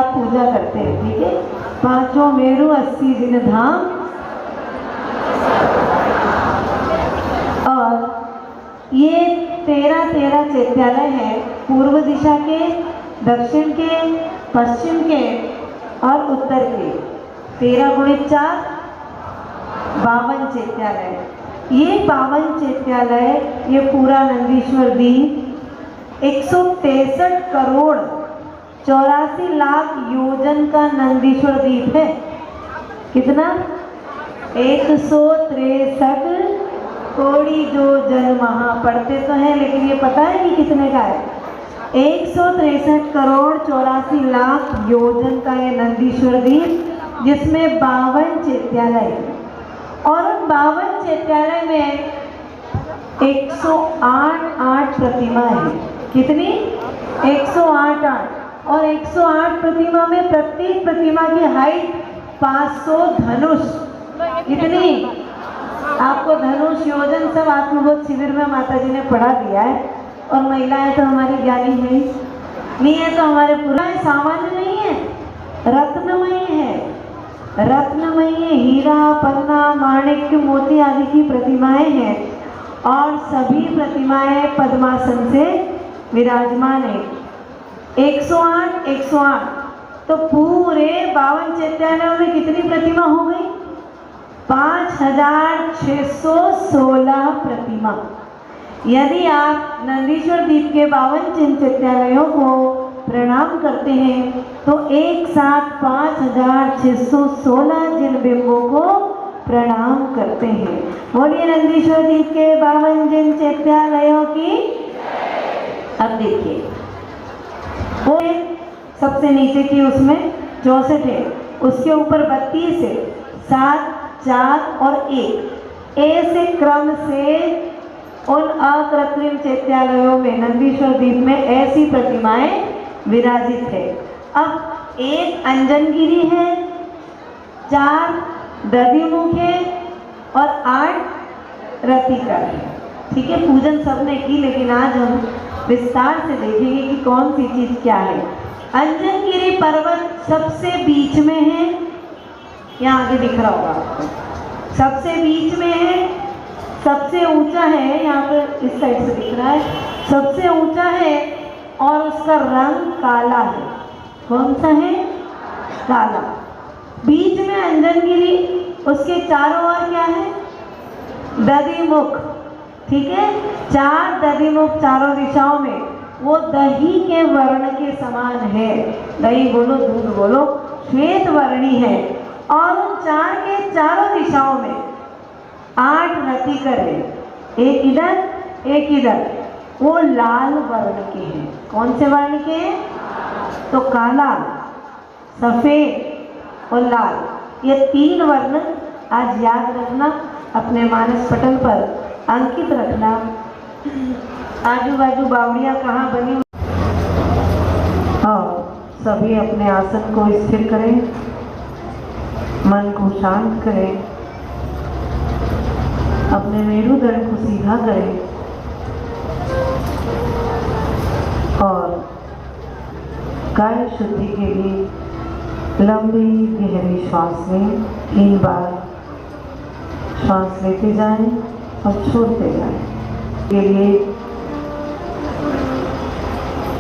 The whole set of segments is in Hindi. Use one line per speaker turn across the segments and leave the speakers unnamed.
आप पूजा करते हैं, ठीक है। पांचों मेरु 80 दिन धाम, और ये 13 चैत्यालय हैं, पूर्व दिशा के, दक्षिण के, पश्चिम के और उत्तर के। 13 गुणित 4 52 चैत्यालय। ये 52 चैत्यालय, ये पूरा नंदीश्वर द्वीप 163 करोड़ 84 लाख योजन का नंदीश्वर द्वीप है। कितना? 163 कोड़ी जो जन महा, पढ़ते तो हैं लेकिन ये पता है कि कितने का है? 163 करोड़ 84 लाख योजन का ये नंदीश्वर द्वीप, जिसमें 52 चैत्यालय है। और उन 52 चैत्यालय में 108 प्रतिमा है। कितनी? 108। और 108 प्रतिमा में प्रत्येक प्रतिमा की हाइट 500 धनुष। कितनी? आपको धनुष, योजन सब आत्मबोध शिविर में माता जी ने पढ़ा दिया है। और महिलाएं तो हमारी ज्ञानी है, नहीं है तो हमारे पूरा सामान्य नहीं है, रत्नमयी है। रत्नमयी हीरा, पन्ना, माणिक्य, मोती आदि की प्रतिमाएं हैं। और सभी प्रतिमाएं पद्मासन से विराजमान है। 108 108, तो पूरे 52 चैत्यालयों में कितनी प्रतिमा हो गई? 5616 प्रतिमा। यदि आप नंदीश्वर द्वीप के 52 चैत्यालयों को प्रणाम करते हैं तो एक साथ 5616 जिन बिंबों को प्रणाम करते हैं। बोलिए नंदीश्वर द्वीप के 52 जिन चैत्यालयों की। अब देखिए, वो सबसे नीचे की उसमें 64 है, उसके ऊपर 32 है, 7, 4 और 1 ऐसे क्रम से उन अकृत्रिम चैत्यालयों में नंदीश्वर द्वीप में ऐसी प्रतिमाएं विराजित है। अब 1 अंजनगिरी है, 4 दधिमुख है और 8 रतिकर है। ठीक है, पूजन सबने की, लेकिन आज हम विस्तार से देखेंगे कि कौन सी चीज क्या है। अंजनगिरी पर्वत सबसे बीच में है, यहाँ आगे दिख रहा होगा आपको, सबसे बीच में है, सबसे ऊंचा है, यहाँ पर इस साइड से दिख रहा है, सबसे ऊंचा है और उसका रंग काला है। कौन सा है? काला। बीच में अंजनगिरी, उसके चारों ओर क्या है? दधिमुख। ठीक है, 4 दधिमुख चारों दिशाओं में, वो दही के वर्ण के समान है। दही बोलो, दूध बोलो, श्वेत वर्णी है। और उन 4 के चारों दिशाओं में 8 रतिकर है, एक इधर एक इधर, वो लाल वर्ण के हैं। कौन से वर्ण के हैं? तो काला, सफेद और लाल, ये 3 वर्ण आज याद रखना, अपने मानस पटल पर अंकित रखना। आजू बाजू बावड़ियाँ कहाँ बनी। हाँ, सभी अपने आसन को स्थिर करें, मन को शांत करें, अपने मेरुदंड को सीधा करें और काय शुद्धि के लिए लंबी गहरी श्वास लें। 3 बार श्वास लेते जाएं और छोड़ते जाएं। के लिए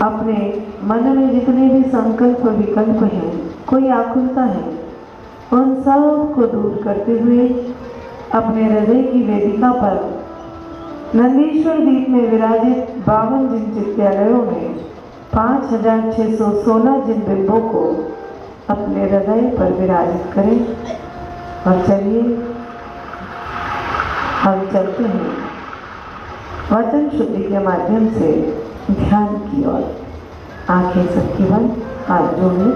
अपने मन में जितने भी संकल्प विकल्प हैं, कोई आकुलता है, उन सब को दूर करते हुए अपने हृदय की वेदिका पर नंदीश्वर द्वीप में विराजित 52 जिन चैत्यालयों में 5616 जिन बिंबों को अपने हृदय पर विराजित करें। और चलिए हम चलते हैं वचन शुद्धि के माध्यम से ध्यान की ओर। आंखें सबकी बंद, हाथ जोड़े।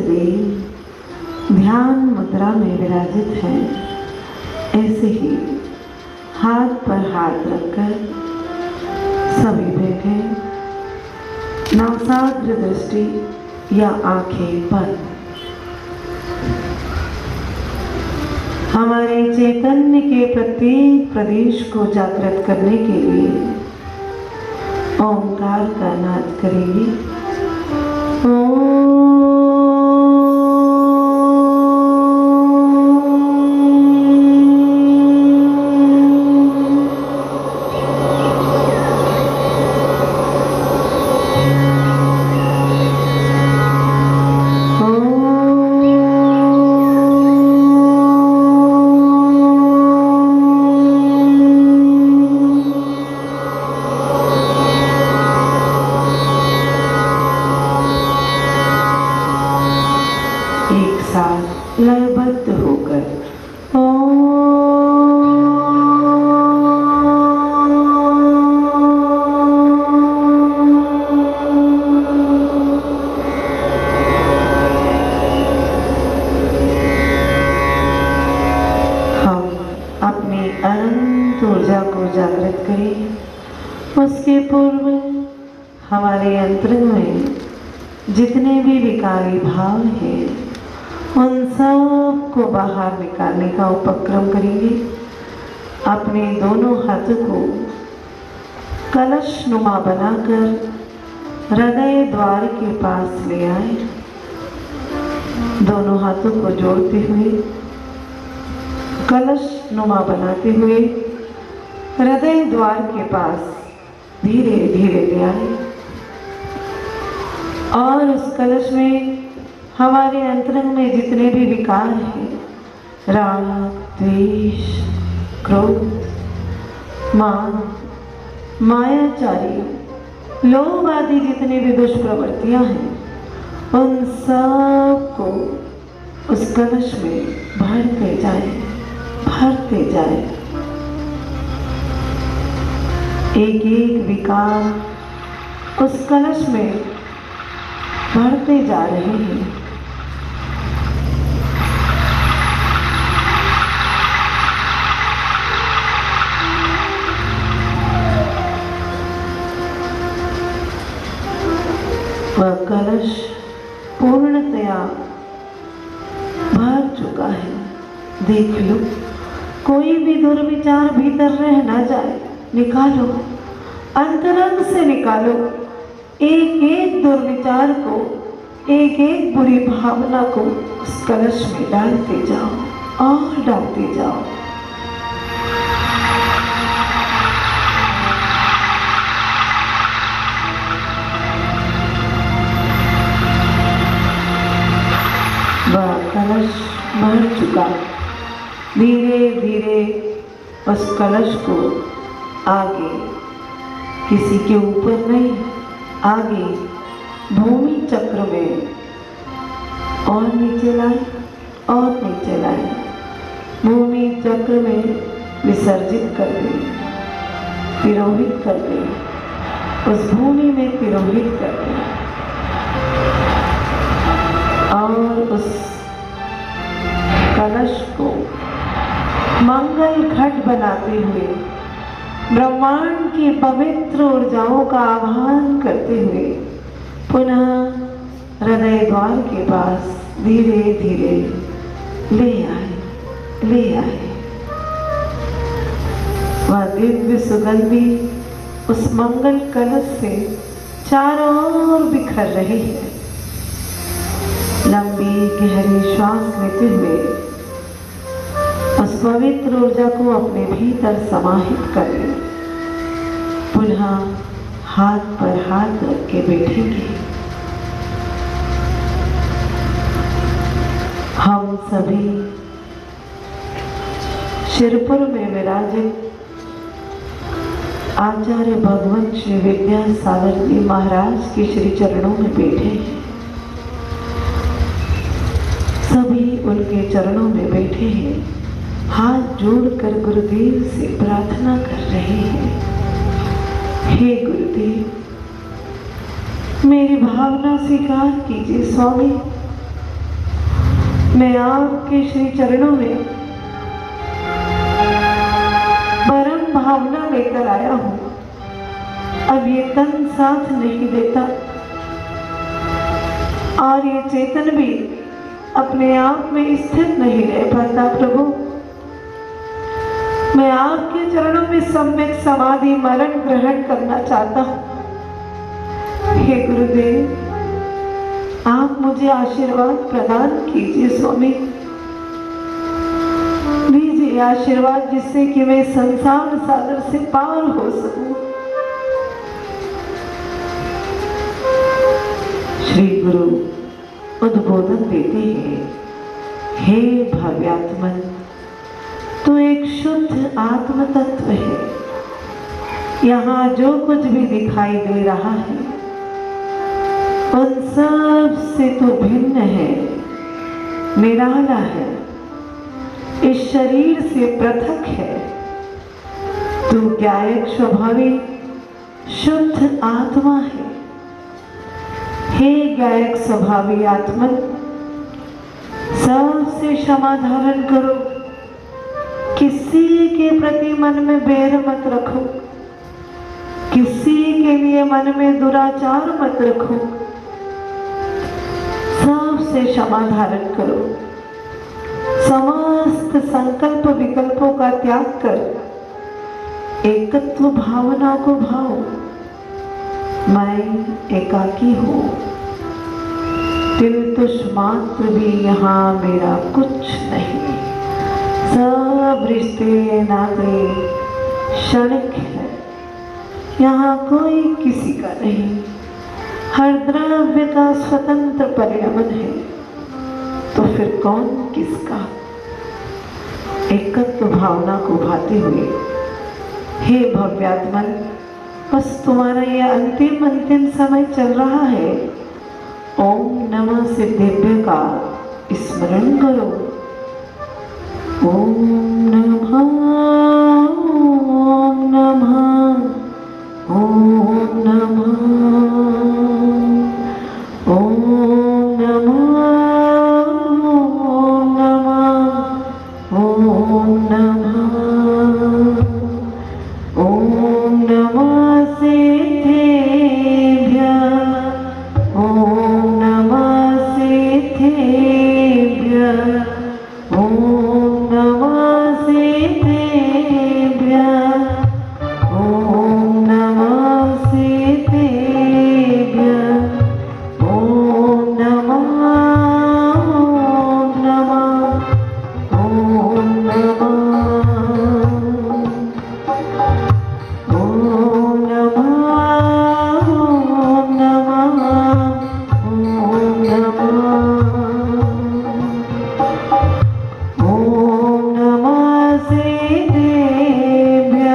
गुरुदेव ध्यान मुद्रा में विराजित हैं, ऐसे ही हाथ पर हाथ रखकर सभी बैठे, नासाग्र दृष्टि या आंखें बंद। हमारे चैतन्य के प्रत्येक प्रदेश को जागृत करने के लिए ओंकार का नाद करेंगे। लयबद्ध होकर हम अपनी अनंत ऊर्जा को जागृत करें। उसके पूर्व हमारे अंतरंग में जितने भी विकारी भाव हैं उन सब को बाहर निकालने का उपक्रम करेंगे। अपने दोनों हाथों को कलश नुमा बनाकर हृदय द्वार के पास ले आए। दोनों हाथों को जोड़ते हुए कलश नुमा बनाते हुए हृदय द्वार के पास धीरे धीरे ले आए और उस कलश में हमारे अंतरंग में जितने भी विकार हैं, राग, द्वेष, क्रोध, मान, मायाचारी, लोभ आदि जितने भी दुष्प्रवृत्तियां हैं, उन सब को उस कलश में भरते जाए, भरते जाए। एक एक विकार उस कलश में भरते जा रहे हैं। वह कलश पूर्णतया भर चुका है। देख लो, कोई भी दुर्विचार भीतर रह ना जाए, निकालो, अंतरंग से निकालो। एक एक दुर्विचार को, एक एक बुरी भावना को उस कलश में डालते जाओ और डालते जाओ। वह कलश भर चुका। धीरे धीरे उस कलश को आगे, किसी के ऊपर नहीं, आगे भूमि चक्र में और नीचे लाए और नीचे लाए। भूमि चक्र में विसर्जित कर दे, तिरोहित कर दे, उस भूमि में तिरोहित कर दे और उस कलश को मंगल घट बनाते हुए ब्रह्मांड की पवित्र ऊर्जाओं का आह्वान करते हुए पुनः हृदय द्वार के पास धीरे धीरे ले आए, ले आए। वह दिव्य सुगंधी उस मंगल कलश से चारों ओर बिखर रही है। लंबी गहरी श्वास लेते हुए उस पवित्र ऊर्जा को अपने भीतर समाहित करें। पुनः हाथ पर हाथ रख के बैठेंगे। हम सभी शिरपुर में विराजित आचार्य भगवंत श्री विद्यासागर जी महाराज के श्री चरणों में बैठे हैं। सभी उनके चरणों में बैठे हैं, हाथ जोड़कर गुरुदेव से प्रार्थना कर रहे हैं। हे गुरुदेव, मेरी भावना स्वीकार कीजिए स्वामी। मैं आपके श्री चरणों में परम भावना लेकर आया हूं। अब ये तन साथ नहीं देता और ये चेतन भी अपने आप में स्थिर नहीं रह पाता। प्रभु, मैं आपके चरणों में सम्यक समाधि मरण ग्रहण करना चाहता हूं। हे गुरुदेव, आप मुझे आशीर्वाद प्रदान कीजिए। स्वामी, दीजिए आशीर्वाद जिससे कि मैं संसार सागर से पार हो सकूं। श्री गुरु उद्बोधन देते हैं, हे भव्यात्मन, तू एक शुद्ध आत्म तत्व है। यहाँ जो कुछ भी दिखाई दे रहा है उन सब से तो भिन्न है, निराला है, इस शरीर से पृथक है। तू ज्ञायक स्वभावी शुद्ध आत्मा है। हे ज्ञायक स्वभावी आत्मन, सबसे क्षमा धारण करो। किसी के प्रति मन में बैर मत रखो, किसी के लिए मन में दुराचार मत रखो। सबसे क्षमा धारण करो। समस्त संकल्प विकल्पों का त्याग कर एकत्व भावना को भाओ। मैं एकाकी हूँ, तिल तुष मात्र भी यहाँ मेरा कुछ नहीं। सब रिश्ते नाते क्षणिक है, यहाँ कोई किसी का नहीं। हर द्रव्य का स्वतंत्र परिणमन है, तो फिर कौन किसका। एकत्व भावना को भाते हुए हे भव्यात्मन, बस तुम्हारा यह अंतिम समय चल रहा है। ओम नमः सिद्धेभ्य का स्मरण करो। ओम नमः, ओम नमः, ओम नमः, ओम नमः, ओम नमः, ओम नमः, ओम नमः सिद्धेभ्य, ओम नमः सिद्धेभ्य, ओम नमः सिद्धेभ्य, ओम नमः सिद्धेभ्य, ओम नमः, ओम नमः, ओम नमः, ओम नमः, ओम नमः, ओम नमः सिद्धेभ्य,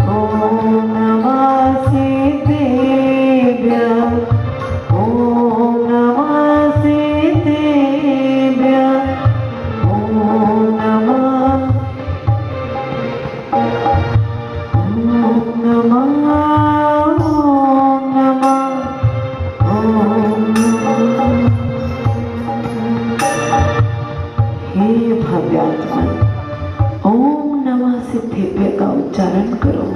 ओम नमः सिद्धेभ्य, ओम नमः सिद्धेभ्य, ओम नमः, ओम नमः, ओम नमः, ओम नमः। हे भव्यात्मन, ओम नमः सिद्धेभ्य का उच्चारण करो।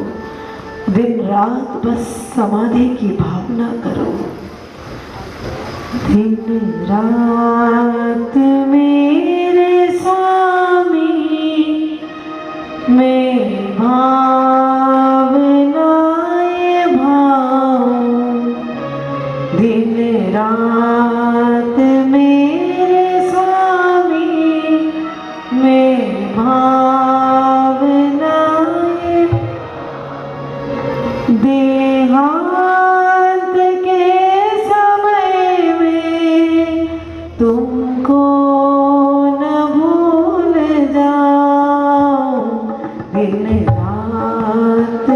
दिन रात बस समाधि की भावना करो। दिन रात मेरे स्वामी मैं भावनाएं भाऊं। दिन रात मेरे स्वामी मैं भावनाएं, देहांत के समय में तुमको न भूल जाऊं। दिन रात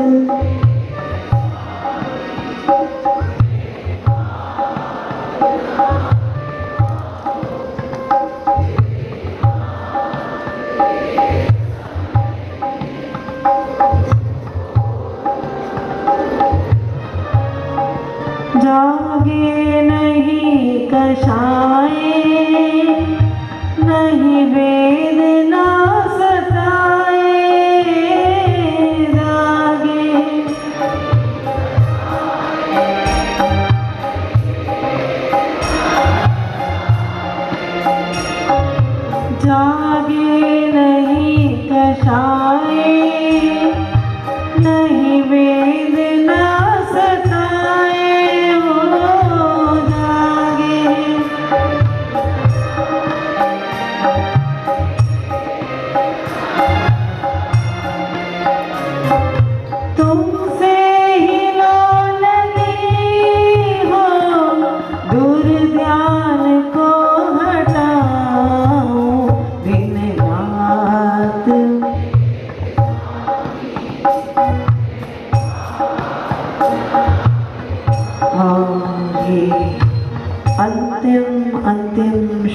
जागे नहीं कषाए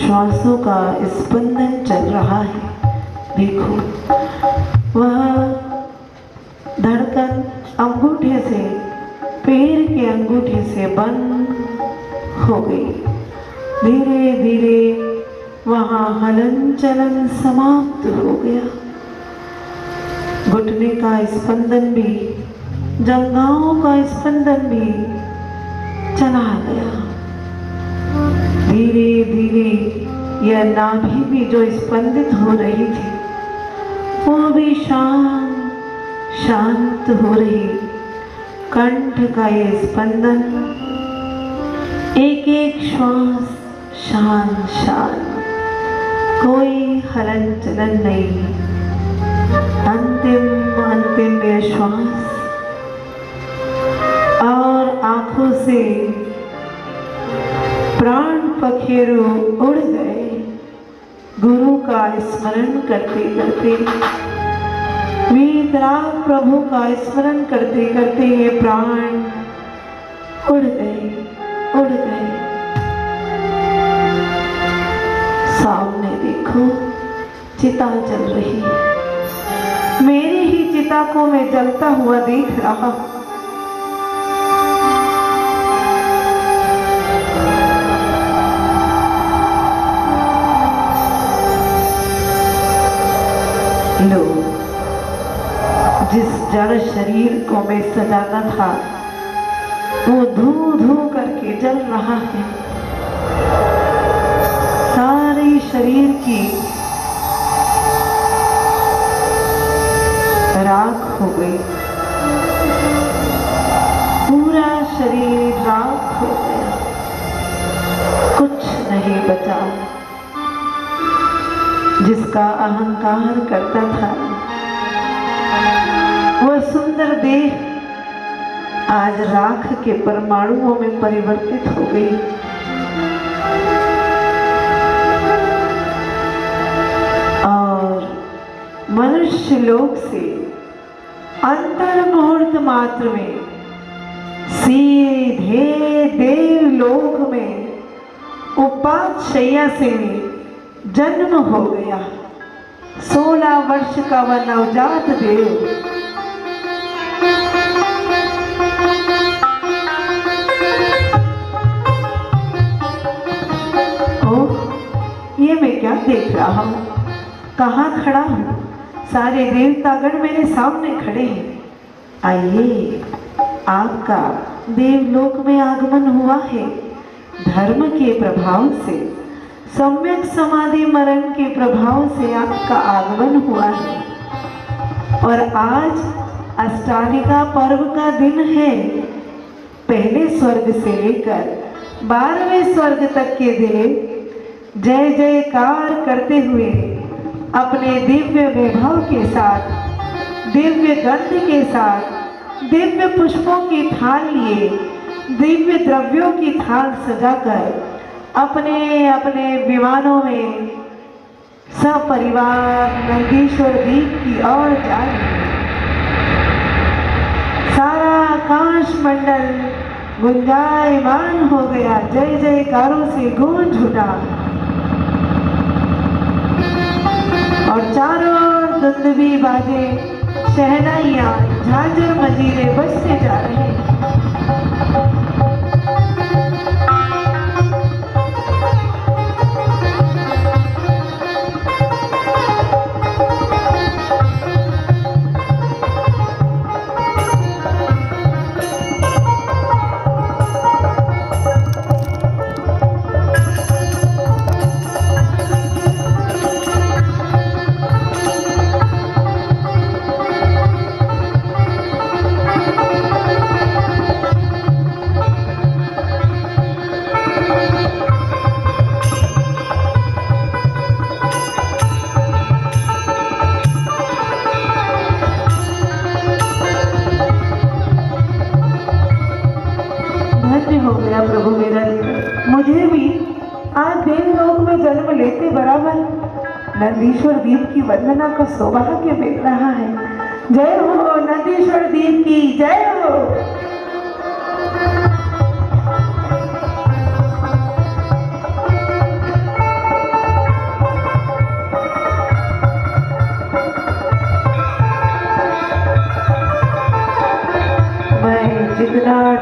श्वासों का स्पंदन चल रहा है। देखो, वह धड़कन अंगूठे से, पैर के अंगूठे से बंद हो गई। धीरे धीरे वहाँ हलन चलन समाप्त हो गया। घुटने का स्पंदन भी, जंघाओं का स्पंदन भी चला गया। धीरे धीरे यह नाभि भी जो स्पंदित हो रही थी वो भी शांत हो रही। कंठ का ये स्पंदन, एक एक श्वास शांत, कोई हलन चलन नहीं। अंतिम यह श्वास, और आंखों से प्राण पखेरु उड़ गए। गुरु का स्मरण करते करते, वीतराग प्रभु का स्मरण करते करते ये प्राण उड़ गए। सामने देखो, चिता जल रही है। मेरी ही चिता को मैं जलता हुआ देख रहा हूं। लो, जिस जड़ शरीर को मैं सजाना था वो धू धू करके जल रहा है। सारे शरीर की राख हो गई, पूरा शरीर राख हो गया, कुछ नहीं बचा। जिसका अहंकार करता था वह सुंदर देह आज राख के परमाणुओं में परिवर्तित हो गई। और मनुष्य लोक से अंतर मुहूर्त मात्र में सीधे देवलोक में उपात शैया से जन्म हो गया। 16 वर्ष का वह नवजात देव ओह, ये मैं क्या देख रहा हूँ? कहाँ खड़ा हूँ? सारे देवतागण मेरे सामने खड़े हैं। आइए, आपका देवलोक में आगमन हुआ है। धर्म के प्रभाव से, सम्यक समाधि मरण के प्रभाव से आपका आगमन हुआ है। और आज अष्टालिका पर्व का दिन है। पहले स्वर्ग से लेकर 12वें स्वर्ग तक के देव जय जयकार करते हुए अपने दिव्य वैभव के साथ, दिव्य गंध के साथ, दिव्य पुष्पों की थाल लिए, दिव्य द्रव्यों की थाल सजाकर अपने अपने विमानों में सपरिवार नंदीश्वर द्वीप की ओर जा रहे हैं। सारा आकाश मंडल गुंजायमान हो गया, जय जयकारों से गूंज उठा। और चारों ओर दुंदुभी बाजे, शहनाइयां, झांझर मजीरे बजते जा रहे हैं। हो गया प्रभु मेरा जीवन। मुझे भी आज देवलोक में जन्म लेते बराबर नंदीश्वर द्वीप की वंदना का सौभाग्य मिल रहा है। जय हो नंदीश्वर द्वीप की, जय हो।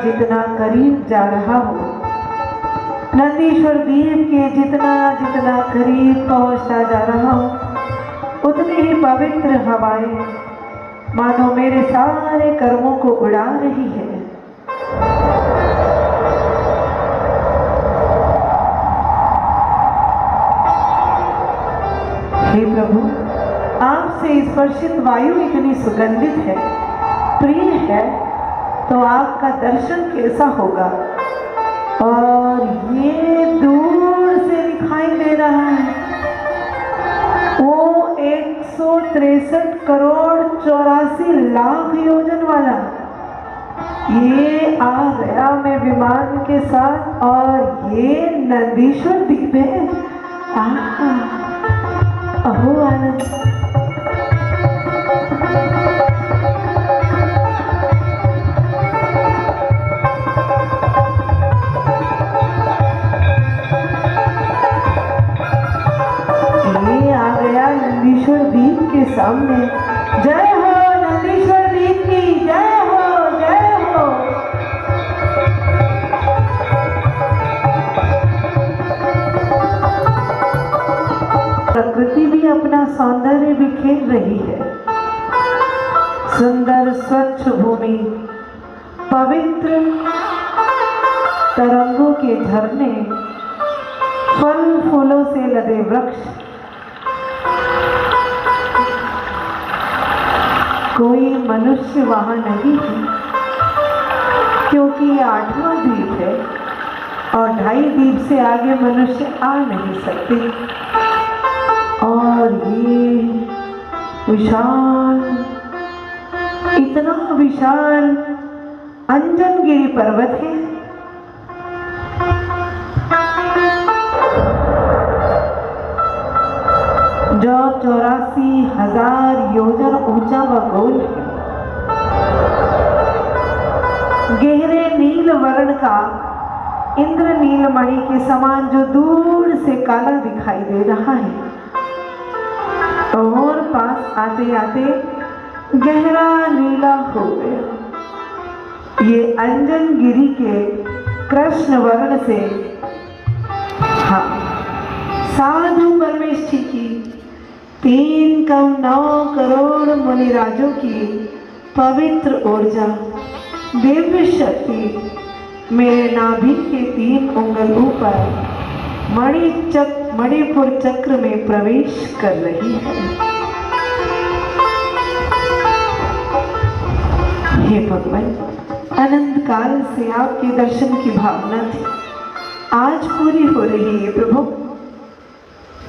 जितना करीब जा रहा हूँ, नंदीश्वर दीप के जितना जितना करीब पहुंचता जा रहा हूँ, उतनी ही पवित्र हवाएं मानो मेरे सारे कर्मों को उड़ा रही है। हे प्रभु, आपसे स्पर्शित वायु इतनी सुगंधित है, प्रिय है, तो आपका दर्शन कैसा होगा। और ये दूर से दिखाई दे रहा है, वो 163 करोड़ 84 लाख योजन वाला, ये आ गया मैं विमान के साथ, और ये नंदीश्वर दीप है। अहो आनंद। ये आ गया नंदीश्वर दीप के सामने। जय हो नंदीश्वर दीप की, जय हो, जय हो। प्रकृति भी अपना सौंदर्य बिखेर रही है। सुंदर स्वच्छ भूमि, पवित्र तरंगों के झरने, फल फूलों से लदे वृक्ष, कोई मनुष्य वहां नहीं है, क्योंकि 8वां द्वीप है और 2.5 द्वीप से आगे मनुष्य आ नहीं सकते। और ये विशाल, इतना विशाल अंजनगिरी पर्वत है। जो 84,000 योजन ऊंचा व गोल है। गहरे नील वर्ण का इंद्र नीलमणि के समान जो दूर से काला दिखाई दे रहा है, और पास आते आते गहरा नीला हो गया। ये अंजनगिरी के कृष्ण वर्ण से, हाँ, साधु परमेष्ठी की 3.9 करोड़ मुनिराजों की पवित्र ऊर्जा, दिव्य शक्ति मेरे नाभि के 3 उंगलों पर मणिपुर चक्र में प्रवेश कर रही है। हे भगवान, अनंत काल से आपके दर्शन की भावना थी, आज पूरी हो रही है प्रभु।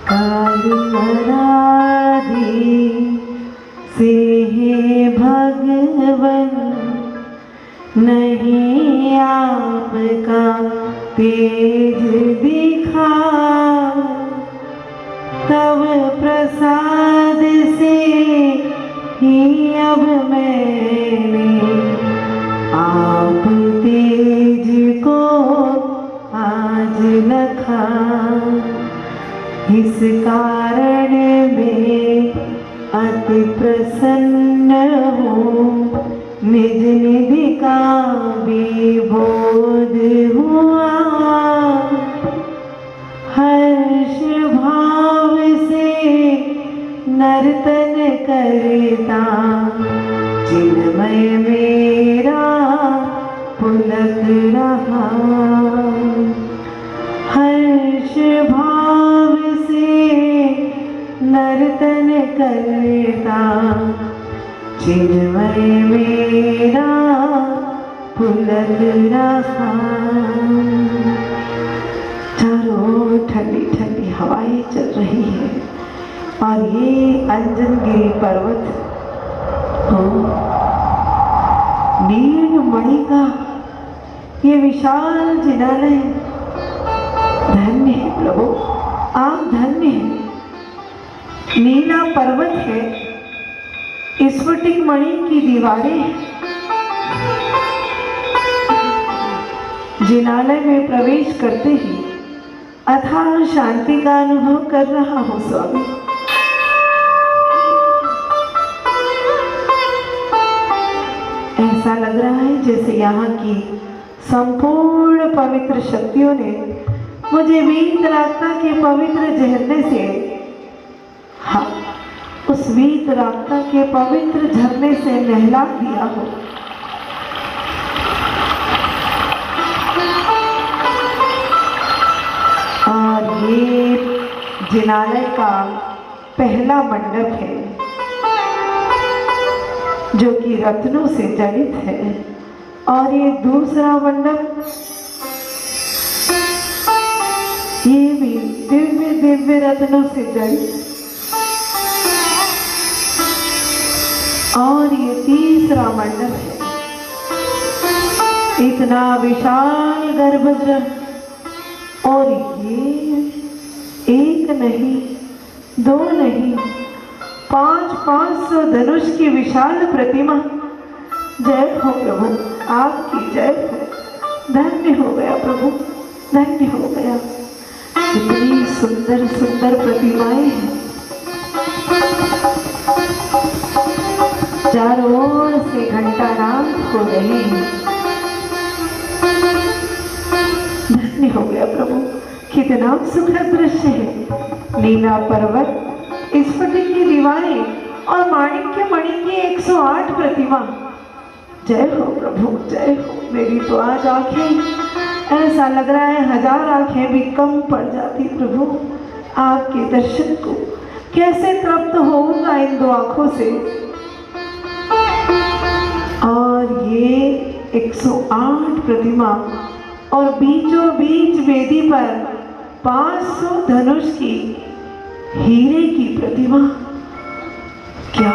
काल आराधी से हे भगवन, नहीं आपका तेज दिखा, तब प्रसाद से ही अब मैंने आप तेज को आज लखा। इस कारण में अति प्रसन्न हूँ, निज निधि का भी बोध हुआ। हर्ष भाव से नर्तन करता, चिन्मय मेरा पुलक रहा। हर्ष भाव से नर्तन करता, चिन्मय मेरा पुलक रहा। चारों ठंडी ठंडी हवाएं चल रही है, और ये अंजनगिरी पर्वत तो नीलमणि का ये विशाल जिनालय, धन्य है प्रभु, आप धन्य हैं। नीला पर्वत है, स्फटिक मणि की दीवारें हैं। जिनालय में प्रवेश करते ही अथाह शांति का अनुभव कर रहा हूँ स्वामी। ऐसा लग रहा है जैसे यहाँ की संपूर्ण पवित्र शक्तियों ने मुझे वीतरागता के पवित्र झरने से, हाँ, उस वीतरागता के पवित्र झरने से नहला दिया हो। और ये जिनालय का पहला मंडप है जो कि रत्नों से जड़ित है, और ये दूसरा मंडप ये भी दिव्य दिव्य रत्नों से जड़ित, और ये तीसरा मंडप है। इतना विशाल गर्भगृह, और ये एक नहीं, दो नहीं, 500 धनुष की विशाल प्रतिमा। जय हो प्रभु, आपकी जय हो। धन्य हो गया प्रभु, धन्य हो गया। इतनी सुंदर सुंदर प्रतिमाएं हैं, चारों ओर से घंटानाद हो रहे हैं। धन्य हो गया प्रभु, कितना सुखद दृश्य है। नीला पर्वत, स्फटिक की दीवारें और माणिक्य मणि की 108 प्रतिमा। जय हो प्रभु, जय हो। मेरी तो आज आंखें, ऐसा लग रहा है 1000 आंखें भी कम पड़ जाती प्रभु आपके दर्शन को। कैसे तृप्त होऊंगा इन 2 आंखों से। और ये 108 प्रतिमा, और बीचों बीच वेदी पर 500 धनुष की हीरे की प्रतिमा। क्या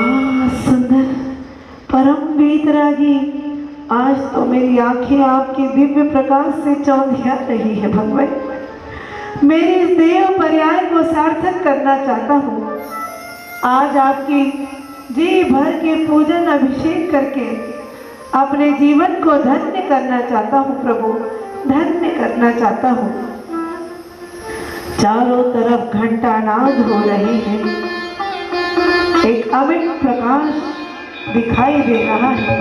सुंदर, परम वीतरागी। आज तो मेरी आंखें आपके दिव्य प्रकाश से चौंधिया रही है भगवान। मेरे इस देव पर्याय को सार्थक करना चाहता हूँ। आज आपकी जी भर के पूजन अभिषेक करके अपने जीवन को धन्य करना चाहता हूँ प्रभु, धन्य करना चाहता हूँ। चारों तरफ घंटानाद हो रहे हैं, एक अमिट प्रकाश दिखाई दे रहा है।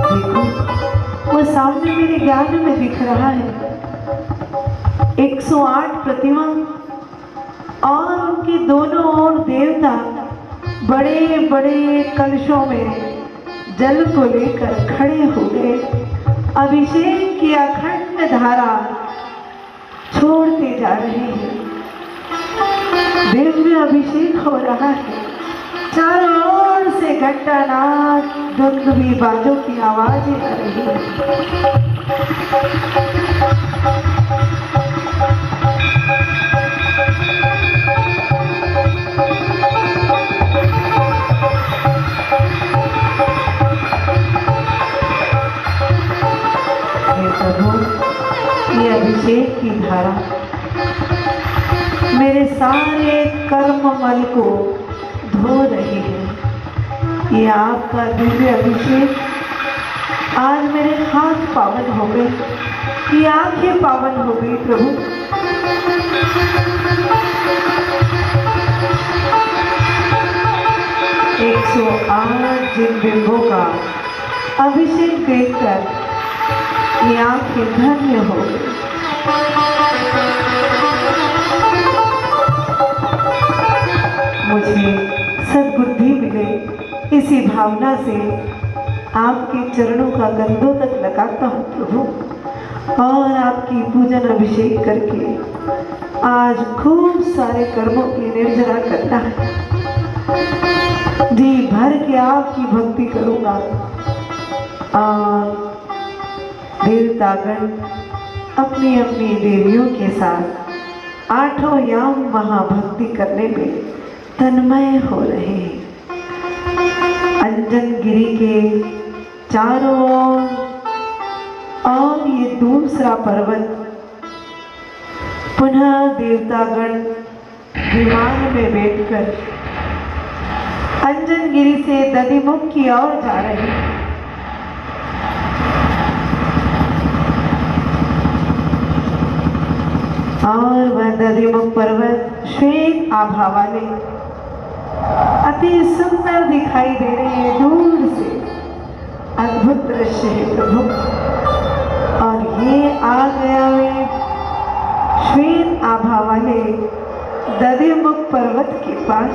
देखो, वो सामने मेरे ज्ञान में दिख रहा है 108 प्रतिमा, और उनकी दोनों ओर देवता बड़े बड़े कलशों में जल को लेकर खड़े हो गए। अभिषेक की अखंड धारा छोड़ते जा रहे हैं। दिव्य अभिषेक हो रहा है। चारों ओर से घंटानाद, धुंधुवी बाजों की आवाजें आ रही है। ये अभिषेक की धारा मेरे सारे कर्म मल को धो रही है। ये आपका दिव्य अभिषेक आज मेरे हाथ पावन हो गए, ये आंखें पावन हो गई प्रभु। एक 108 जिन बिंबों का अभिषेक देखकर ये आंखें धन्य हो गई। मुझे सद्बुद्धि मिले, इसी भावना से आपके चरणों का गंधों तक लगाता हूँ प्रभु, और आपकी पूजन अभिषेक करके आज खूब सारे कर्मों की निर्जरा करना है। जी भर के आपकी भक्ति करूँगा, और देवतागण अपनी अपनी देवियों के साथ 8 याम महाभक्ति करने में तन्मय हो रहे हैं। अंजन गिरी के चारों ओर, और ये दूसरा पर्वत, पुनः देवतागण विमान में बैठकर अंजन गिरी से दधिमुख की ओर जा रहे हैं। और वह दधिमुख पर्वत श्वेत आभा वाले अति सुंदर दिखाई दे रही है दूर से। अद्भुत दृश्य है प्रभु। और ये आ गया मैं श्वेत आभा वाले दधिमुख पर्वत के पास।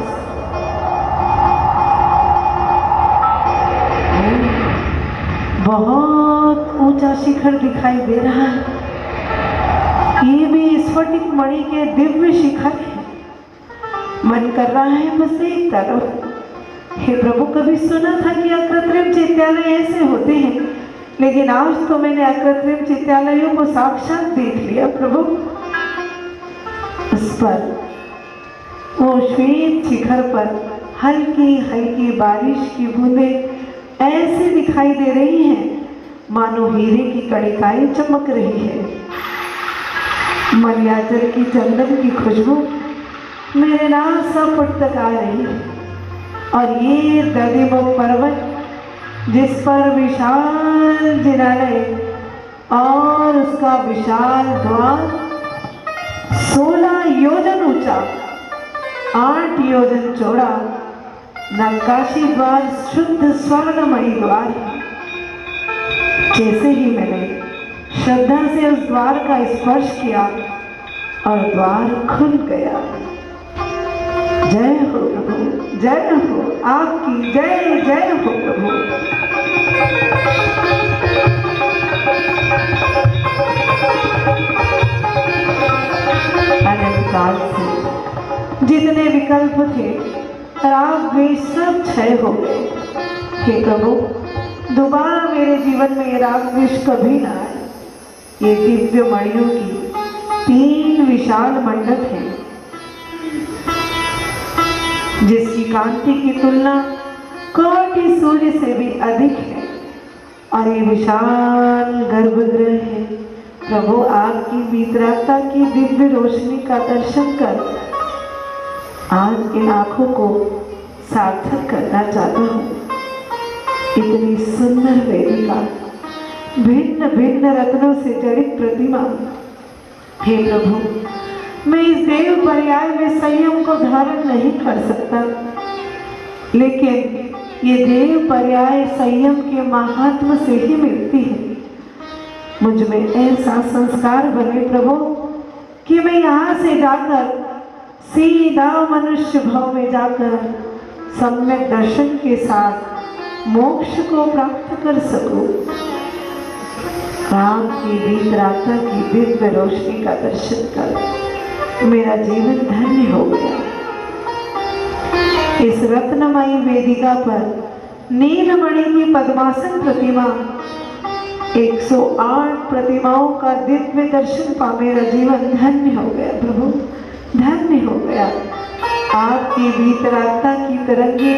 बहुत ऊंचा शिखर दिखाई दे रहा है। ये भी स्फटिक मणि के दिव्य शिखर है। मन कर रहा है बस देखता रहो। हे प्रभु, कभी सुना था कि अकृत्रिम चित्तालय ऐसे होते हैं, लेकिन आज तो मैंने अकृत्रिम चित्तालयों को साक्षात देख लिया प्रभु। उस पर वो श्वेत शिखर पर हल्की हल्की बारिश की बूंदें ऐसे दिखाई दे रही हैं मानो हीरे की कणिकाएं चमक रही है। मलयाचल की चंदन की खुशबू मेरे नाक से फुट आ रही है। और ये दधिमुख पर्वत जिस पर विशाल जिनालय और उसका विशाल द्वार 16 योजन ऊंचा, 8 योजन चौड़ा नक्काशी द्वार, शुद्ध स्वर्णमयी द्वार है। जैसे ही मैंने श्रद्धा से उस द्वार का स्पर्श किया और द्वार खुल गया। जय हो प्रभु, जय हो, आपकी जय जय हो प्रभु। अनंत काल से जितने विकल्प थे राग वे सब क्षय हो गए। हे प्रभु, दोबारा मेरे जीवन में ये राग द्वेष कभी ना आए। ये दिव्य मणियों की 3 विशाल मंडप हैं जिसकी कांति की तुलना कोटि सूर्य से भी अधिक है। और ये विशाल गर्भगृह है प्रभु। आपकी वितरागता की दिव्य रोशनी का दर्शन कर आज इन आंखों को सार्थक करना चाहता हूँ। इतनी सुंदर वेदिका, भिन्न भिन्न रत्नों से जड़ित प्रतिमा। हे प्रभु, मैं इस देव पर्याय में संयम को धारण नहीं कर सकता, लेकिन ये देव पर्याय संयम के महात्म से ही मिलती है। मुझ में ऐसा संस्कार बने प्रभु कि मैं यहाँ से जाकर सीधा मनुष्य भाव में जाकर सम्यक दर्शन के साथ मोक्ष को प्राप्त कर सकूं। राम की वितरागता की दिव्य रोशनी का दर्शन कर मेरा जीवन धन्य हो गया। इस रत्नमयी वेदिका पर नीलमणि की पद्मासन प्रतिमा, 108 प्रतिमाओं का दिव्य दर्शन पा मेरा जीवन धन्य हो गया प्रभु, धन्य हो गया। आपकी वितरागता की तरंगे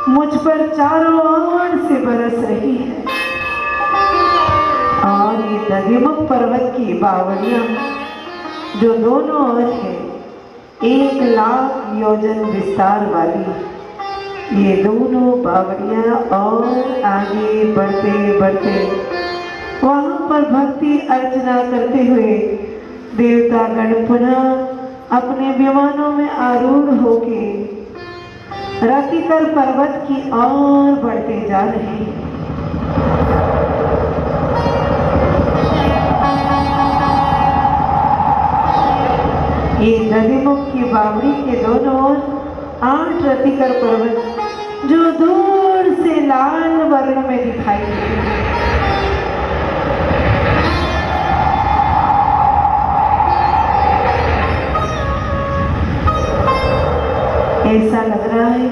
मुझ पर चारों ओर से बरस रही है। और ये दधिमुख पर्वत की बावड़ियां जो दोनों ओर है 1 लाख योजन विस्तार वाली, ये दोनों बावड़ियां और आगे बढ़ते बढ़ते वहां पर भक्ति अर्चना करते हुए देवता गण पुनः अपने विमानों में आरूढ़ होके रतिकर पर्वत की ओर बढ़ते जा रहे हैं। ये दधिमुख की बावड़ी के दोनों ओर 8 रतिकर पर्वत जो दूर से लाल वर्ण में दिखाई देते हैं। ऐसा लग रहा है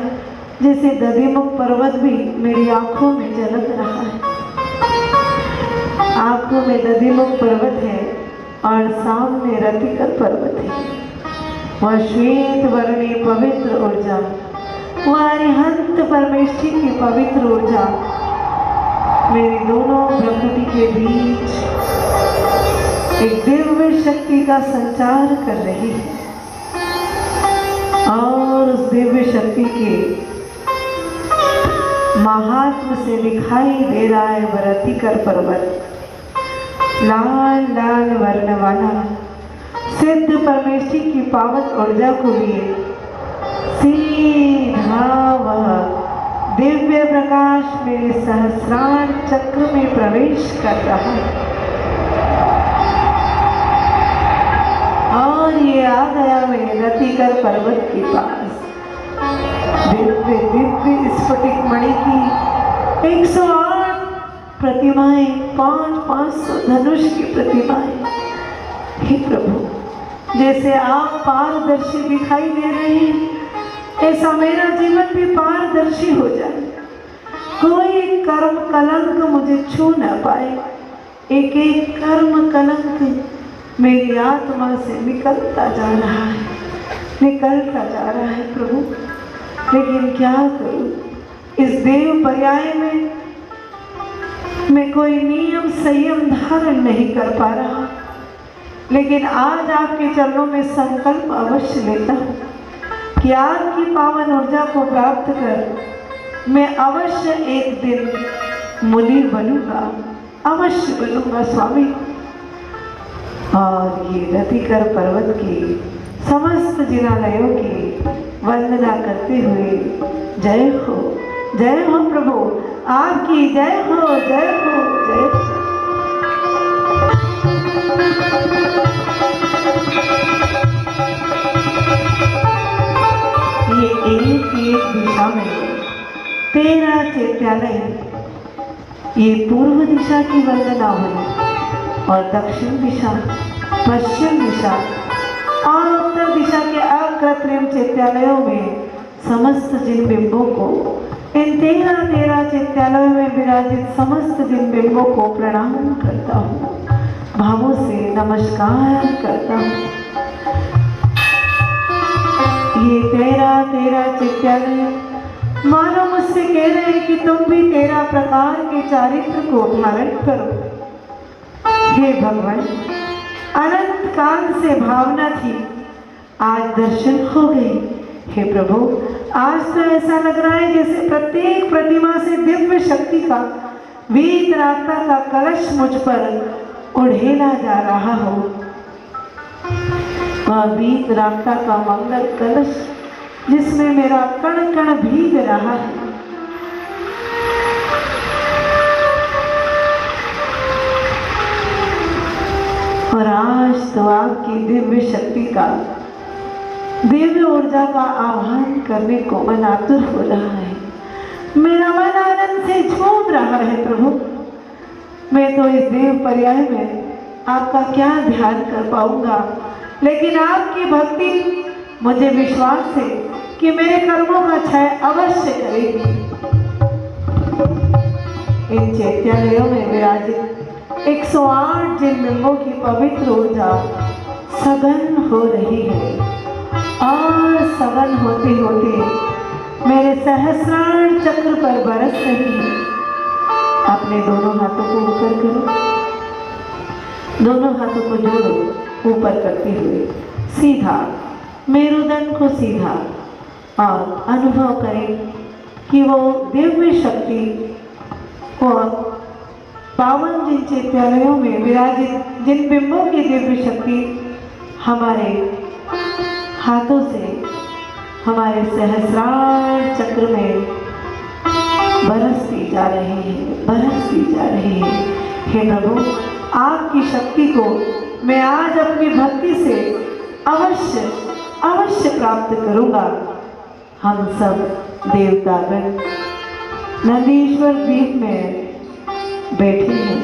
जैसे दधिमुख पर्वत भी मेरी आंखों में झलक रहा है। आंखों में दधिमुख पर्वत है और सामने रतिकर पर्वत है। वह श्वेत वर्णी पवित्र ऊर्जा, वह अरिहंत परमेष्ठी की पवित्र ऊर्जा मेरी दोनों प्रकृति के बीच एक दिव्य शक्ति का संचार कर रही है। और उस दिव्य शक्ति के महात्म से दिखाई दे रहा है रतिकर पर्वत, लाल लाल वर्ण वाला सिद्ध परमेष्ठी की पावन ऊर्जा को लिए सीधा वह दिव्य प्रकाश मेरे सहस्रार चक्र में प्रवेश कर रहा है और ये आ गया मेरे रतिकर पर्वत के पास। दिव्य दिव्य स्फटिक मणि की 108 प्रतिमाएं, 500 धनुष की प्रतिमाएं। हे प्रभु, जैसे आप पारदर्शी दिखाई दे रहे हैं, ऐसा मेरा जीवन भी पारदर्शी हो जाए। कोई कर्म कलंक मुझे छू न पाए। एक एक कर्म कलंक मेरी आत्मा से निकलता जा रहा है, निकलता जा रहा है प्रभु। लेकिन क्या करूं, इस देव पर्याय में मैं कोई नियम संयम धारण नहीं कर पा रहा। लेकिन आज आपके चरणों में संकल्प अवश्य लेता हूँ कि आपकी पावन ऊर्जा को प्राप्त कर मैं अवश्य एक दिन मुनि बनूंगा, अवश्य बनूंगा स्वामी। और ये रतिकर पर्वत की समस्त जिनालयों की वंदना करते हुए जय हो प्रभु, आपकी जय हो, जय हो, जय हो। ये एक दिशा में 13 चैत्यालय, ये पूर्व दिशा की वंदना हुई और दक्षिण दिशा, पश्चिम दिशा और उत्तर दिशा के अकृत्रिम चैत्यालयों में समस्त जिन बिंबों को, इन 13 चैत्यालयों में विराजित समस्त जिन बिंबों को प्रणाम करता हूँ, भावों से नमस्कार करता हूँ। ये 13 चैत्यालय मानो मुझसे कह रहे हैं कि तुम भी 13 प्रकार के चारित्र को धारण करो। हे भगवान, अनंत काल से भावना थी, आज दर्शन हो गए। हे प्रभु, आज तो ऐसा लग रहा है जैसे प्रत्येक प्रतिमा से दिव्य शक्ति का, वीतरागता का कलश मुझ पर उड़ेला जा रहा हो। वह वीतरागता का मंगल कलश जिसमें मेरा कण कण भीग रहा है। और आज तो आपकी दिव्य शक्ति का, दिव्य ऊर्जा का आह्वान करने को मन आतुर हो रहा है। मेरा मन आनंद से झूम रहा है प्रभु। मैं तो इस देव पर्याय में आपका क्या ध्यान कर पाऊंगा, लेकिन आपकी भक्ति मुझे विश्वास है कि मेरे कर्मों का क्षय अवश्य करेगी। इन चैत्यालयों में विराजित 108 जिन बिंबों की पवित्र ऊर्जा सघन हो रही है और सघन होते होते मेरे सहस्रार चक्र पर बरस रही है। अपने दोनों हाथों को ऊपर करो, दोनों हाथों को जोड़ो ऊपर करते हुए सीधा, मेरुदंड को सीधा, और अनुभव करें कि वो दिव्य शक्ति और पावन जिन चैत्यालयों में विराजित जिन बिंबों की दिव्य शक्ति हमारे हाथों से हमारे सहस्रार चक्र में बरसती जा रही है, बरसती जा रही है। हे प्रभु, आपकी शक्ति को मैं आज अपनी भक्ति से अवश्य अवश्य प्राप्त करूंगा। हम सब देवतागण नंदीश्वर द्वीप में बैठे हैं,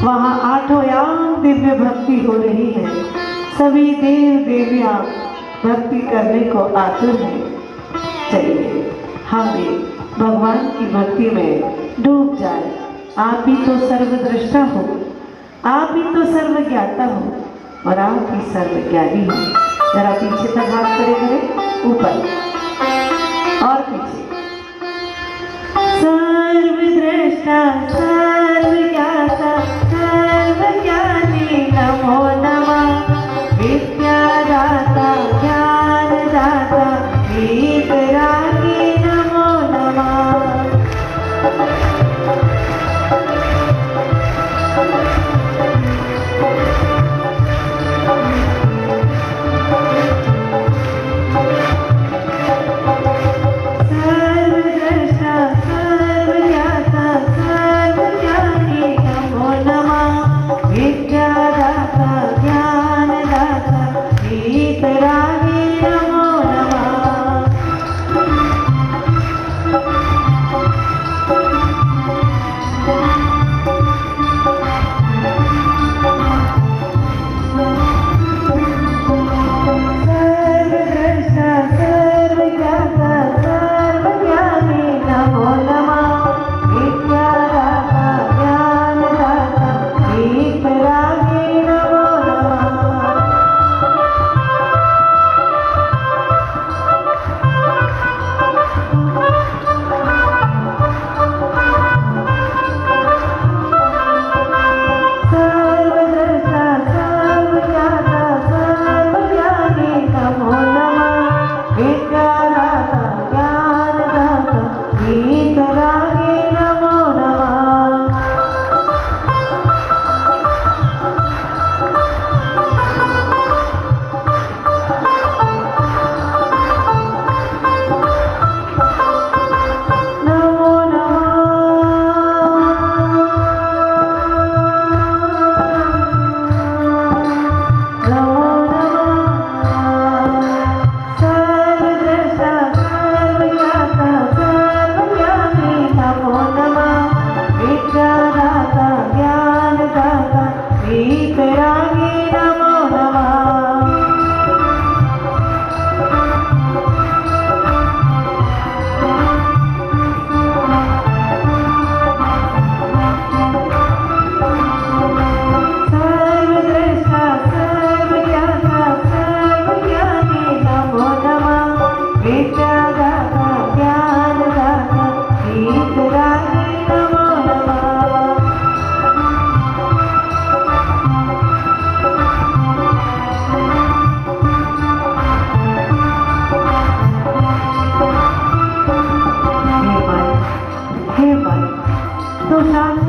वहाँ 8 याम दिव्य भक्ति हो रही है। सभी देव देवियाँ भक्ति करने को आतुर हैं। चलिए हम भी भगवान की भक्ति में डूब जाए। आप ही तो सर्वद्रष्टा हो, आप ही तो सर्वज्ञाता हो और आप ही सर्वज्ञानी हो। जरा पीछे तक हाथ खड़े करें, ऊपर और पीछे। सर्वद्रष्टा सर्वज्ञाता सर्वज्ञानी नमो नमः। विद्यादाता ज्ञानदाता वीतरागी नमो नमः।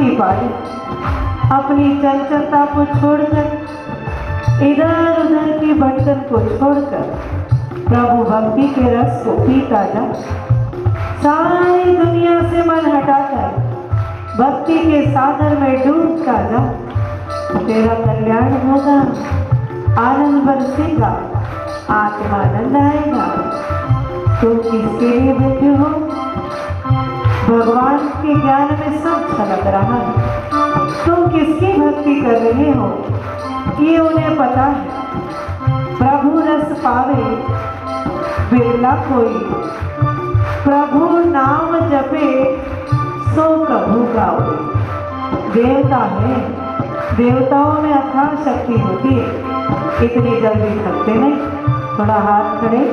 शांति पाई, अपनी चंचलता को छोड़कर, इधर उधर की भटकन को छोड़कर प्रभु भक्ति के रस को पीता जा। सारी दुनिया से मन हटाकर भक्ति के सागर में डूबता जा। तेरा कल्याण होगा, आनंद बरसेगा, आत्मानंद आएगा। तुम किसके लिए बैठे हो? भगवान के ज्ञान में सब छलक रहा है। तुम किसकी भक्ति कर रहे हो ये उन्हें पता है। प्रभु रस पावे बिरला कोई, प्रभु नाम जपे सो प्रभु गावे। देवता है, देवताओं में अथाह शक्ति होती है, इतनी जल्दी थकते नहीं। थोड़ा हाथ खड़े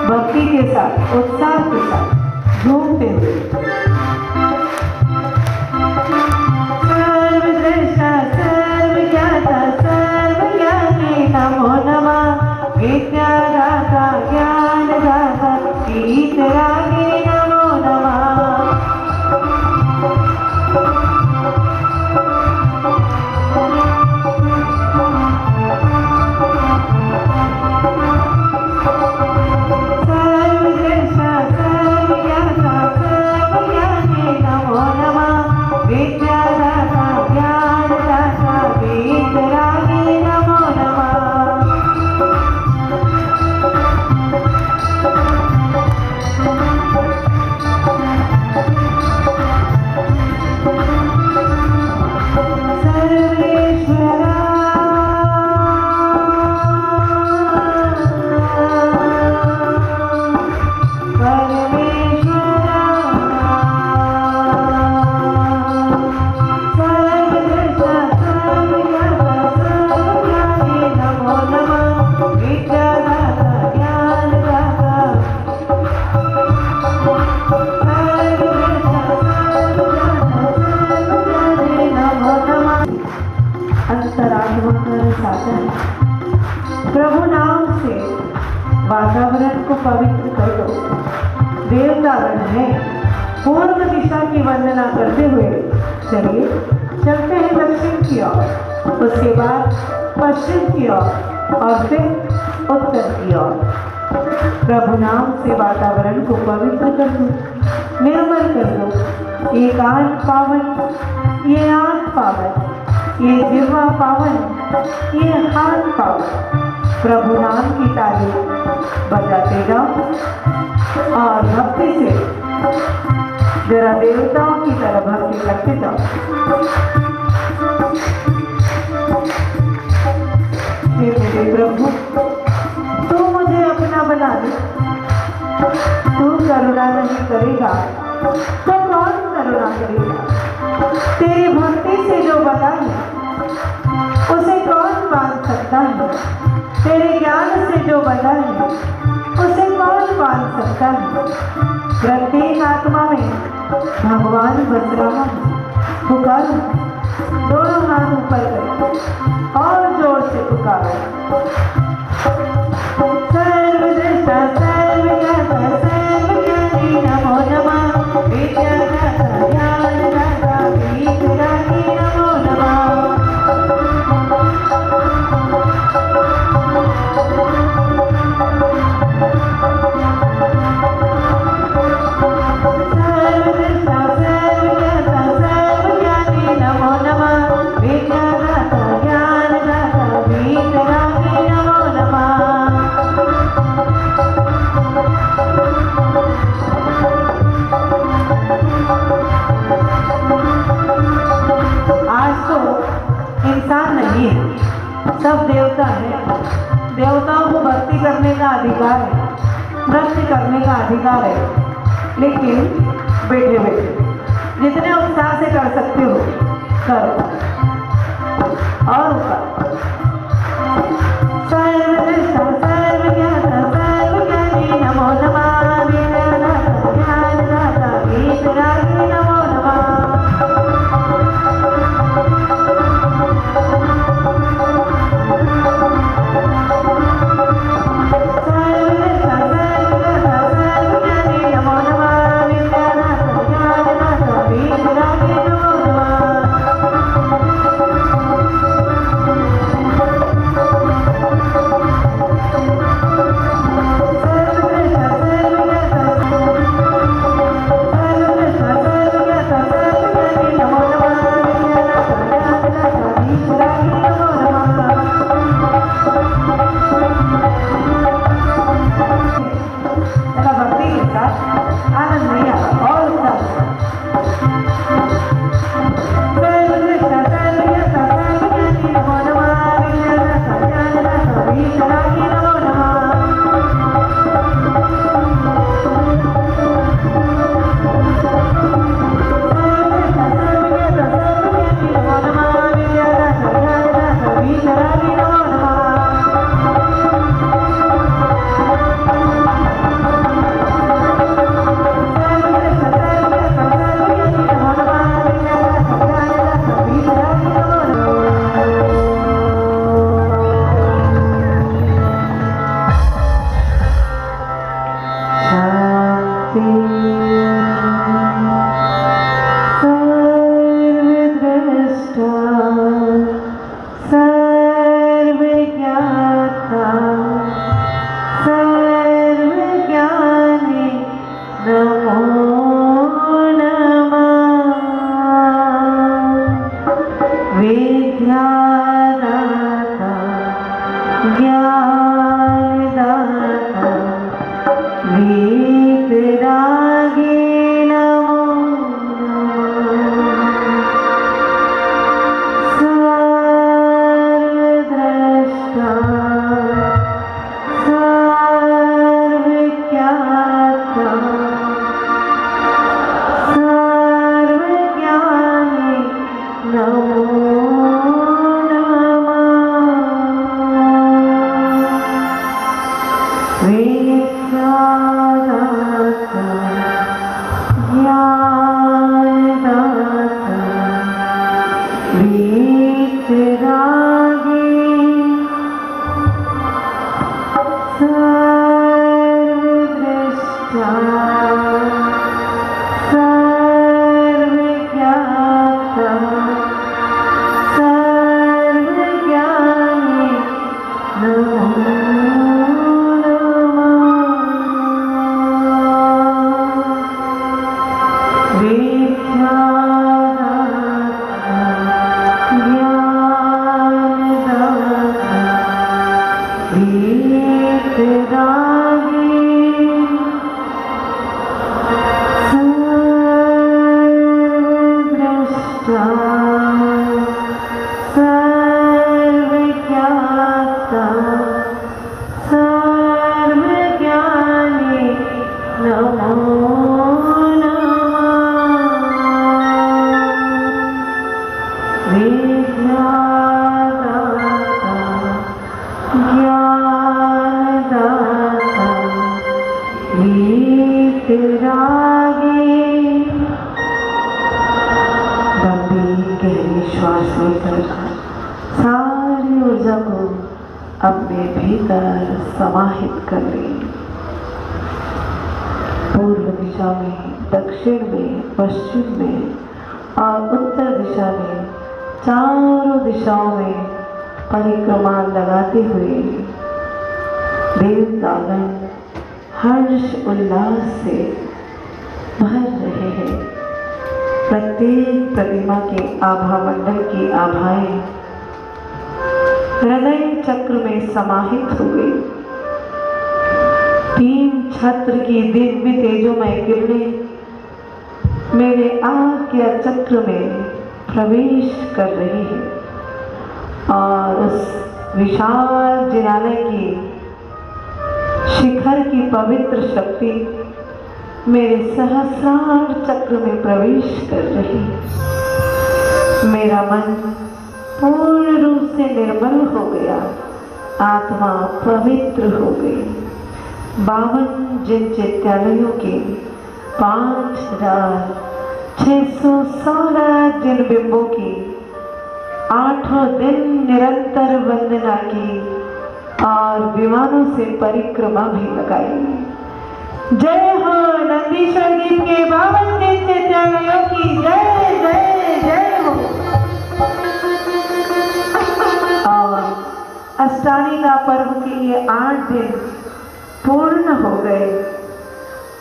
भक्ति के साथ, उत्साह के साथ झूमते हुए। सर्वद्रष्टा सर्वज्ञाता सर्वज्ञानी नमो नमः। विद्यादाता ज्ञानदाता वीतरागी नमो नमः। प्रभु नाम से वातावरण को पवित्र कर दो। देवतागण है, पूर्व दिशा की वंदना करते हुए चलिए चलते हैं दक्षिण की ओर, उसके बाद पश्चिम की ओर और फिर उत्तर की ओर। प्रभु नाम से वातावरण को पवित्र कर दो, निर्मल कर दो। ये कान पावन, ये आंख पावन, ये जिह्वा पावन, ये हाथ पावन। प्रभु नाम की ताली बजाते जाओ और भक्ति से जरा देवताओं की तरह भक्ति करते जाओ। हे मेरे प्रभु, तू मुझे अपना बना दे। तू करुणा नहीं करेगा तो कौन करुणा करेगा? तेरी भक्ति से जो बना है उसे कौन बांध सकता है? तेरे ज्ञान से जो बना है उसे कौन बांध सकता है? प्रत्येक आत्मा में भगवान बस रहा है। पुकारो, दोनों हाथ ऊपर करो और जोर से पुकारो। सर्वद्रष्टा सर्वज्ञाता सर्वज्ञानी नमो नमः। विद्यादाता ज्ञानदाता वीतरागी नमो नमः। सब देवता है, देवताओं को भक्ति करने का अधिकार है, नृत्य करने का अधिकार है, लेकिन बैठे बैठे जितने उत्साह से कर सकते हो करो और सर्वज्ञाता सर्वज्ञानी नमो नमः। विद्यादाता ज्ञानदाता वीतरागी नमो नमः। सर्वज्ञाता सर्वज्ञानी नमो नमः। विद्यादाता ज्ञानदाता वीतरागी सर्वद्रष्टा सर्वज्ञाता सर्वज्ञानी नमो सारी ऊर्जा को अपने भीतर समाहित कर ले। पूर्व दिशा में, दक्षिण में, पश्चिम में और उत्तर दिशा में, चारों दिशाओं में परिक्रमा लगाते हुए देवतागण हर्ष उल्लास से भर रहे हैं। प्रत्येक प्रतिमा के आभा मंडल की आभाएं हृदय चक्र में समाहित हो गई। 3 छत्र की दिव्य तेजोमय किरणें मेरे आज्ञा चक्र में प्रवेश कर रही है और उस विशाल जिनालय की शिखर की पवित्र शक्ति मेरे सहस्रार चक्र में प्रवेश कर रही है। मेरा मन पूर्ण रूप से निर्मल हो गया, आत्मा पवित्र हो गई। 52 जिन चैत्यालयों के 5,616 जिन बिंबों की 8 दिन निरंतर वंदना की और विमानों से परिक्रमा भी लगाई। जय हो नंदीश्वर दीप के 52 जिन चैत्यालयों की जय जय जय हो। और अष्टांगिका पर्व के लिए 8 दिन पूर्ण हो गए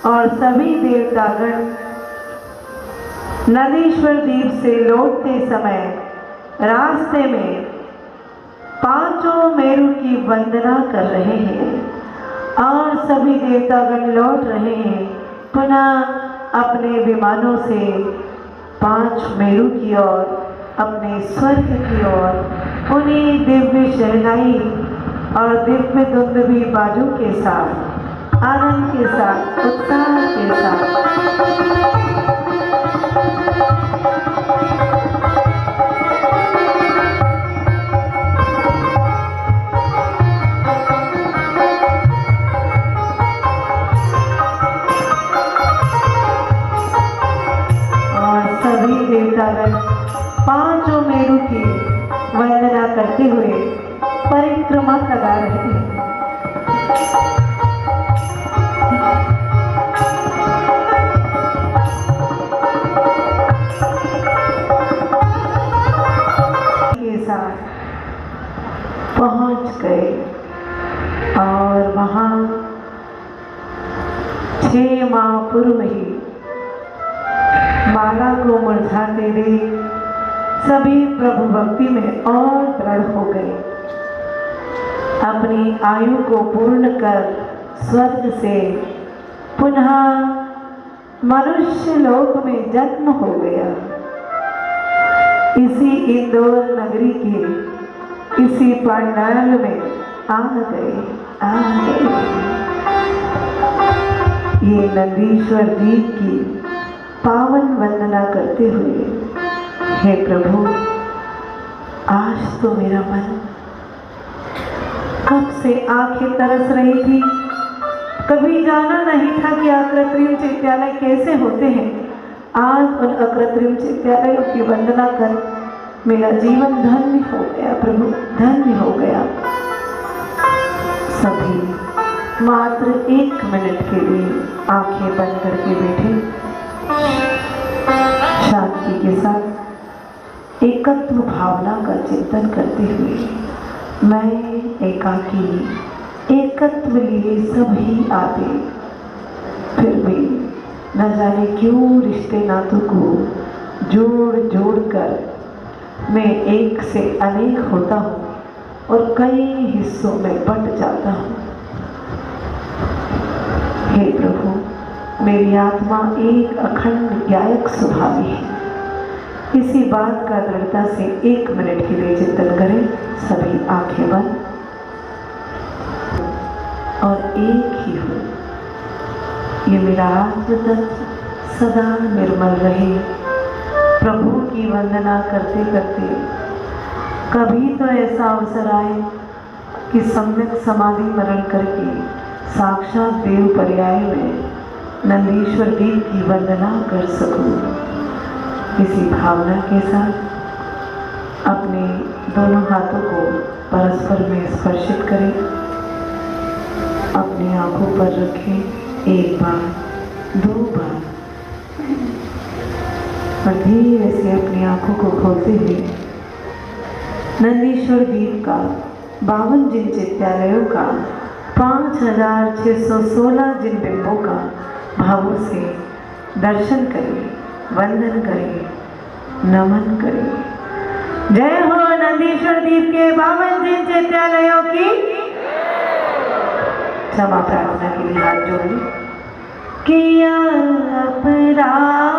और सभी देवतागण नंदीश्वर दीप से लौटते समय रास्ते में 5 मेरु की वंदना कर रहे हैं और सभी देवतागण लौट रहे हैं पुनः अपने विमानों से 5 मेरु की ओर, अपने स्वर्ग की ओर, उन्हीं दिव्य शहनाई और दिव्य दुंदुभी बाजों के साथ, आनंद के साथ, उत्साह के साथ। देवतागण 5 मेरु की वंदना करते हुए परिक्रमा लगा रहे हैं। के साथ पहुंच गए और वहां 6 माह पूर्व ही माला को मुरझाते देख सभी प्रभु भक्ति में और दृढ़ हो गए। अपनी आयु को पूर्ण कर स्वर्ग से पुनः मनुष्य लोक में जन्म हो गया। इसी इंदौर नगरी के इसी पंडाल में आ गए। ये नंदीश्वर दीप की पावन वंदना करते हुए, हे प्रभु, आज तो मेरा मन कब से आंखें तरस रही थी। कभी जाना नहीं था कि कृत्रिम चैत्यालय कैसे होते हैं, आज उन अकृत्रिम चित्तालयों की वंदना कर मेरा जीवन धन्य हो गया प्रभु, धन्य हो गया। सभी मात्र 1 मिनट के लिए आंखें बंद करके बैठे, शांति के साथ एकत्व भावना का चिंतन करते हुए। मैं एकाकी, एकत्व लिए सभी आते, फिर भी न जाने क्यों रिश्ते नातों को जोड़ जोड़ कर मैं एक से अनेक होता हूँ और कई हिस्सों में बंट जाता हूँ। हे प्रभु, मेरी आत्मा एक अखंड गायक स्वभावी है। इसी बात का दृढ़ता से 1 मिनट के लिए चिंतन करें, सभी आंखें बंद और एक ही हो। ये मेरा आत्मतत्व सदा निर्मल रहे। प्रभु की वंदना करते करते कभी तो ऐसा अवसर आए कि सम्यक समाधि मरण करके साक्षात देव पर्याय में नंदीश्वर देव की वंदना कर सकूं। इसी भावना के साथ अपने दोनों हाथों को परस्पर में स्पर्शित करें, अपनी आंखों पर रखें। 1 बार, 2 बार और धीरे से अपनी आंखों को खोलते हुए नंदीश्वर द्वीप का 52 जिन चित्तालयों का 5616 जिन बिंबों का भावों से दर्शन करें, वंदन करें, नमन करें। जय हो नंदीश्वर द्वीप के 52 जिन चित्तालयों की। क्षमा प्रार्थना के लिए हाथ जोड़ें। किया अपराध